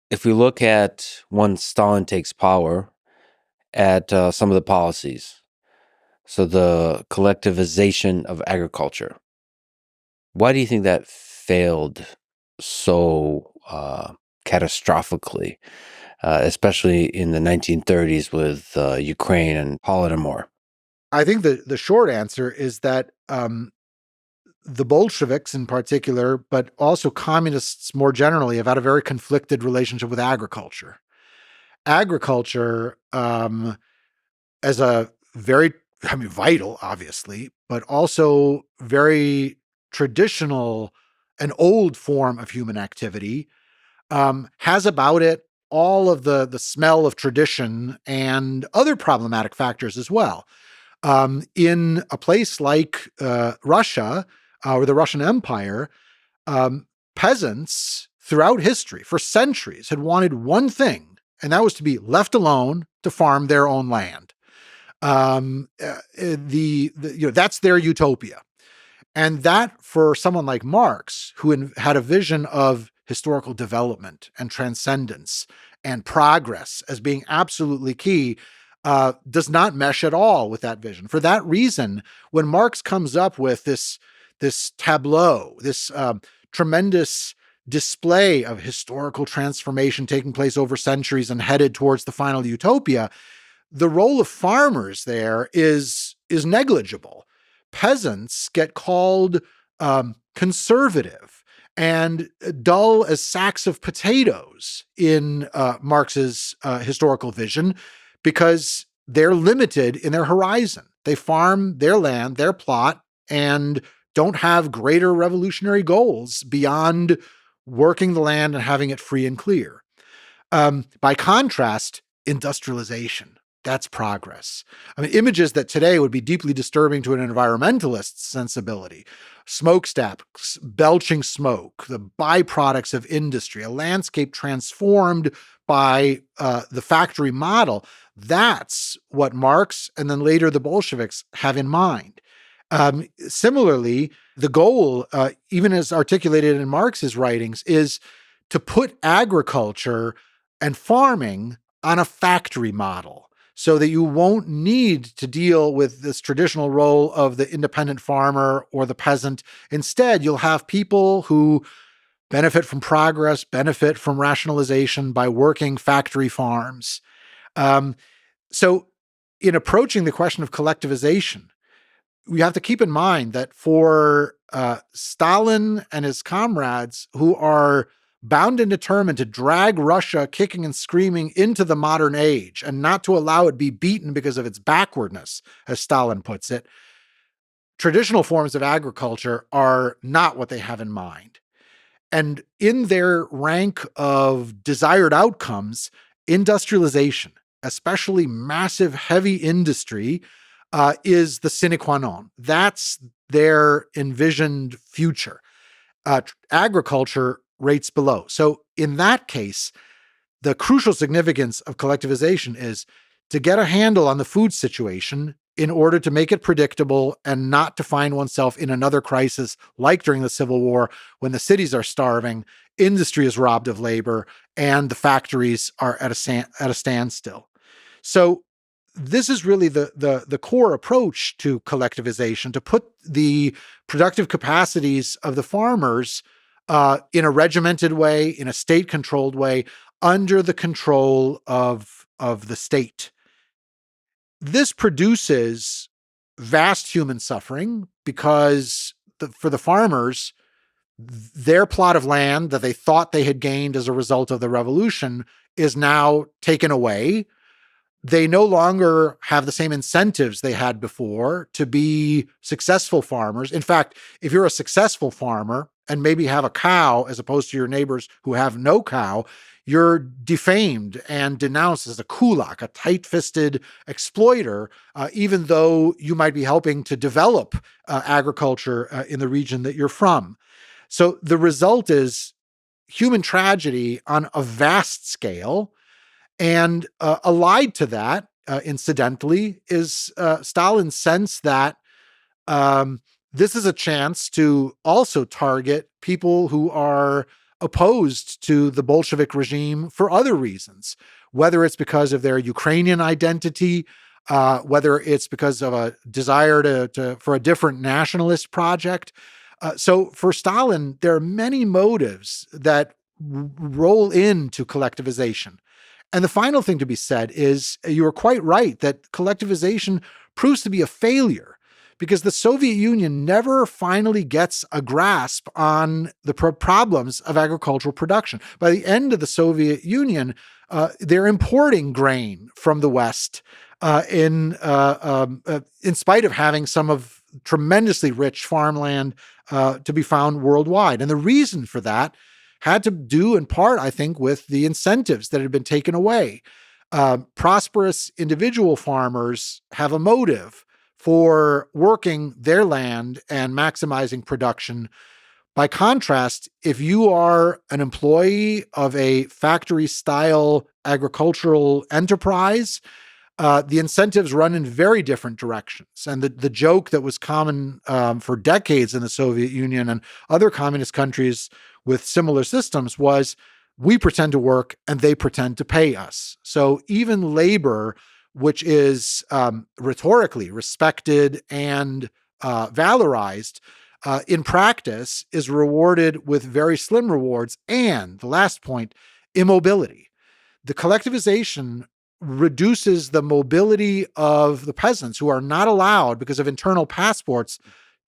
if we look at when Stalin takes power, at some of the policies, so the collectivization of agriculture, why do you think that failed so catastrophically, especially in the 1930s with Ukraine and Holodomor? I think the short answer is that the Bolsheviks in particular, but also communists more generally, have had a very conflicted relationship with agriculture. Agriculture, as a very, vital, obviously, but also very traditional and old form of human activity, has about it all of the smell of tradition and other problematic factors as well. In a place like Russia or the Russian Empire, um, peasants throughout history for centuries had wanted one thing, and that was to be left alone to farm their own land. That's their utopia. And that, for someone like Marx, who had a vision of historical development and transcendence and progress as being absolutely key, does not mesh at all with that vision. For that reason, when Marx comes up with this tableau, this tremendous display of historical transformation taking place over centuries and headed towards the final utopia, the role of farmers there is negligible. Peasants get called conservative and dull as sacks of potatoes in Marx's historical vision because they're limited in their horizon. They farm their land, their plot, and don't have greater revolutionary goals beyond working the land and having it free and clear. By contrast, industrialization. That's progress. Images that today would be deeply disturbing to an environmentalist's sensibility. Smokestacks belching smoke, the byproducts of industry, a landscape transformed by the factory model. That's what Marx and then later the Bolsheviks have in mind. Similarly, the goal, even as articulated in Marx's writings, is to put agriculture and farming on a factory model so that you won't need to deal with this traditional role of the independent farmer or the peasant. Instead, you'll have people who benefit from progress, benefit from rationalization by working factory farms. So in approaching the question of collectivization, we have to keep in mind that for Stalin and his comrades, who are bound and determined to drag Russia kicking and screaming into the modern age and not to allow it be beaten because of its backwardness, as Stalin puts it, traditional forms of agriculture are not what they have in mind. And in their rank of desired outcomes, industrialization, especially massive heavy industry, is the sine qua non. That's their envisioned future. Agriculture rates below. So in that case, the crucial significance of collectivization is to get a handle on the food situation in order to make it predictable and not to find oneself in another crisis like during the Civil War when the cities are starving, industry is robbed of labor, and the factories are at a standstill. So this is really the core approach to collectivization, to put the productive capacities of the farmers in a regimented way, in a state-controlled way, under the control of the state. This produces vast human suffering because for the farmers, their plot of land that they thought they had gained as a result of the revolution is now taken away. They no longer have the same incentives they had before to be successful farmers. In fact, if you're a successful farmer and maybe have a cow as opposed to your neighbors who have no cow, you're defamed and denounced as a kulak, a tight-fisted exploiter, even though you might be helping to develop agriculture in the region that you're from. So the result is human tragedy on a vast scale. And allied to that, incidentally, is Stalin's sense that this is a chance to also target people who are opposed to the Bolshevik regime for other reasons, whether it's because of their Ukrainian identity, whether it's because of a desire for a different nationalist project. So for Stalin, there are many motives that roll into collectivization. And the final thing to be said is you are quite right that collectivization proves to be a failure because the Soviet Union never finally gets a grasp on the problems of agricultural production. By the end of the Soviet Union, they're importing grain from the West in spite of having some of tremendously rich farmland to be found worldwide. And the reason for that had to do in part, I think, with the incentives that had been taken away. Prosperous individual farmers have a motive for working their land and maximizing production. By contrast, if you are an employee of a factory-style agricultural enterprise, the incentives run in very different directions. And the joke that was common for decades in the Soviet Union and other communist countries with similar systems was we pretend to work and they pretend to pay us. So even labor, which is rhetorically respected and valorized, in practice is rewarded with very slim rewards. And the last point, immobility. The collectivization reduces the mobility of the peasants who are not allowed because of internal passports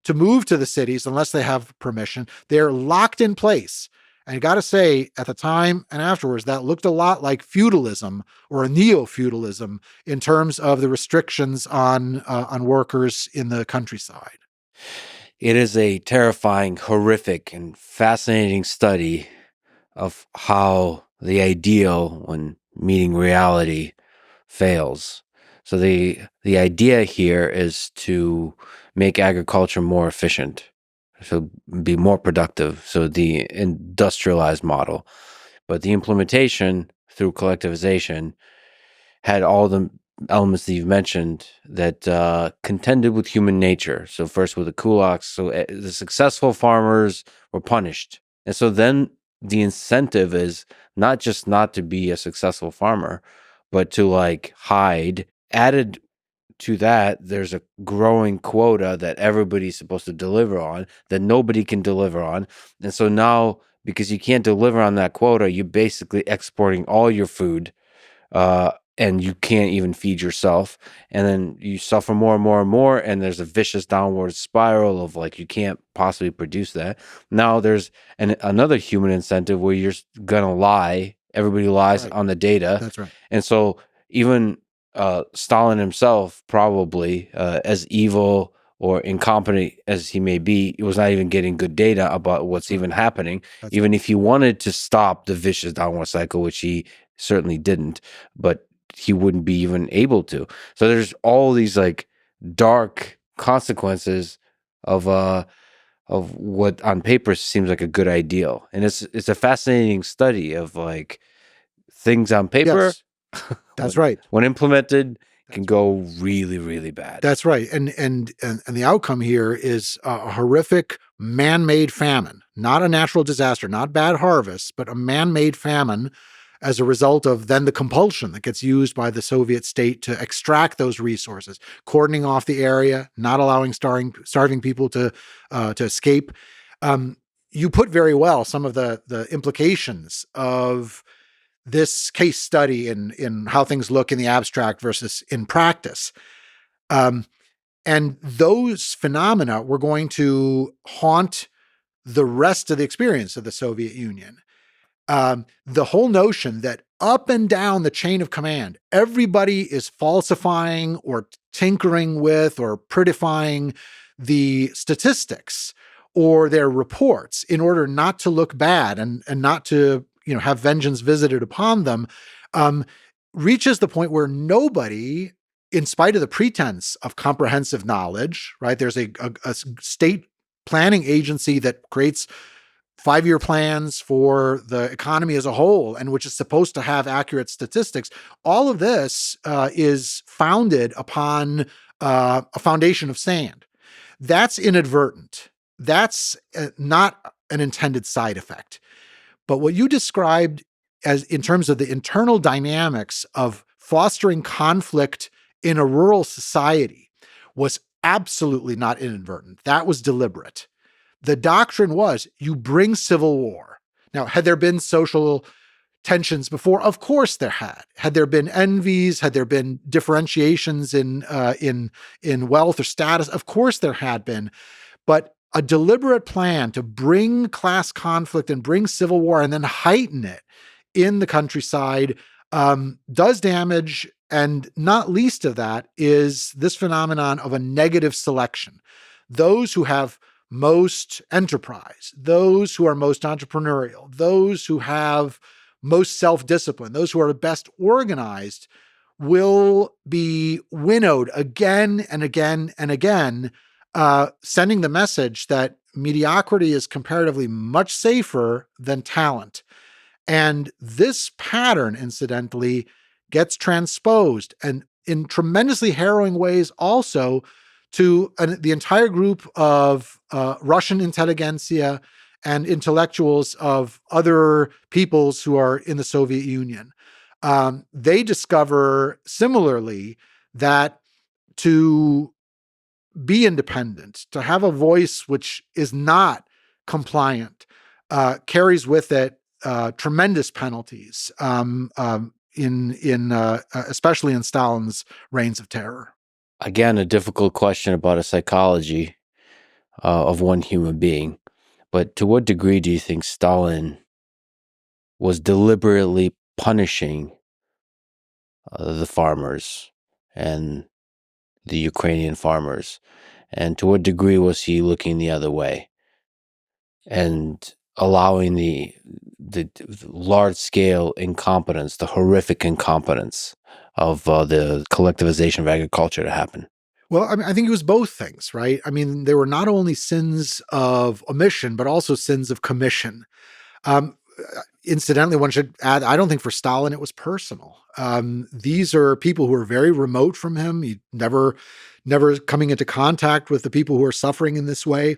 to move to the cities unless they have permission. They're locked in place. And you got to say, at the time and afterwards, that looked a lot like feudalism or a neo-feudalism in terms of the restrictions on workers in the countryside. It is a terrifying, horrific, and fascinating study of how the ideal, when meeting reality, fails. So the idea here is to make agriculture more efficient, so be more productive, so the industrialized model. But the implementation through collectivization had all the elements that you've mentioned that contended with human nature. So first with the kulaks, so the successful farmers were punished. And so then the incentive is not just not to be a successful farmer, but to like hide. Added to that, there's a growing quota that everybody's supposed to deliver on that nobody can deliver on. And so now, because you can't deliver on that quota, you're basically exporting all your food, and you can't even feed yourself. And then you suffer more and more and more. And there's a vicious downward spiral of like, you can't possibly produce that. Now there's another human incentive where you're going to lie. Everybody lies on the data. That's right. And so even Stalin himself, probably as evil or incompetent as he may be, he was not even getting good data about what's even happening. Even if he wanted to stop the vicious downward cycle, which he certainly didn't, but he wouldn't be even able to. So there's all these like dark consequences of what on paper seems like a good ideal. And it's a fascinating study of like things on paper. Yes. That's right. When implemented, can go really, really bad. That's right. And the outcome here is a horrific man-made famine, not a natural disaster, not bad harvest, but a man-made famine as a result of then the compulsion that gets used by the Soviet state to extract those resources, cordoning off the area, not allowing starving people to escape. You put very well some of the implications of this case study in how things look in the abstract versus in practice. And those phenomena were going to haunt the rest of the experience of the Soviet Union. The whole notion that up and down the chain of command, everybody is falsifying or tinkering with or prettifying the statistics or their reports in order not to look bad and not to have vengeance visited upon them, reaches the point where nobody, in spite of the pretense of comprehensive knowledge, right? There's a state planning agency that creates 5-year plans for the economy as a whole, and which is supposed to have accurate statistics. All of this is founded upon a foundation of sand. That's inadvertent. That's not an intended side effect. But what you described as in terms of the internal dynamics of fostering conflict in a rural society was absolutely not inadvertent. That was deliberate. The doctrine was you bring civil war. Now, had there been social tensions before? Of course there had. Had there been envies? Had there been differentiations in wealth or status? Of course there had been. But a deliberate plan to bring class conflict and bring civil war and then heighten it in the countryside does damage. And not least of that is this phenomenon of a negative selection. Those who have most enterprise, those who are most entrepreneurial, those who have most self-discipline, those who are best organized will be winnowed again and again and again, sending the message that mediocrity is comparatively much safer than talent. And this pattern, incidentally, gets transposed and in tremendously harrowing ways also to the entire group of Russian intelligentsia and intellectuals of other peoples who are in the Soviet Union. They discover similarly that to be independent, to have a voice which is not compliant, carries with it tremendous penalties, especially in Stalin's reigns of terror. Again, a difficult question about a psychology of one human being. But to what degree do you think Stalin was deliberately punishing the farmers and the Ukrainian farmers? And to what degree was he looking the other way and allowing the large-scale incompetence, the horrific incompetence of the collectivization of agriculture to happen? Well, I mean, I think it was both things, right? I mean, there were not only sins of omission, but also sins of commission. Incidentally, one should add, I don't think for Stalin it was personal. These are people who are very remote from him. He never coming into contact with the people who are suffering in this way.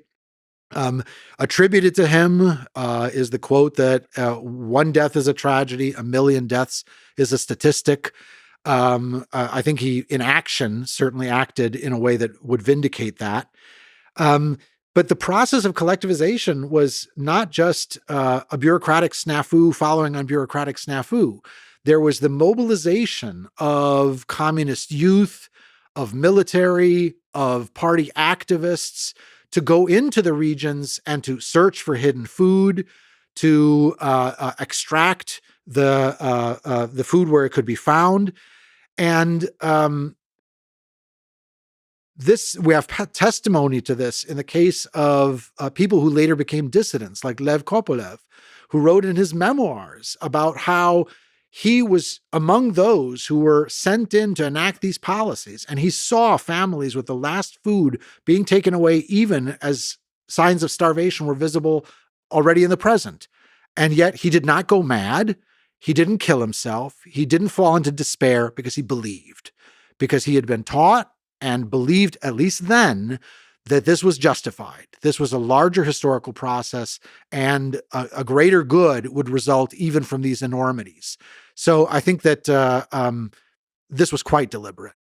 Attributed to him is the quote that one death is a tragedy, a million deaths is a statistic. I think he, in action, certainly acted in a way that would vindicate that. But the process of collectivization was not just a bureaucratic snafu following on bureaucratic snafu. There was the mobilization of communist youth, of military, of party activists to go into the regions and to search for hidden food, to extract the food where it could be found. And we have testimony to this in the case of people who later became dissidents, like Lev Kopolev, who wrote in his memoirs about how he was among those who were sent in to enact these policies. And he saw families with the last food being taken away, even as signs of starvation were visible already in the present. And yet he did not go mad. He didn't kill himself. He didn't fall into despair because he believed, because he had been taught and believed, at least then, that this was justified. This was a larger historical process, and a greater good would result even from these enormities. So I think that this was quite deliberate.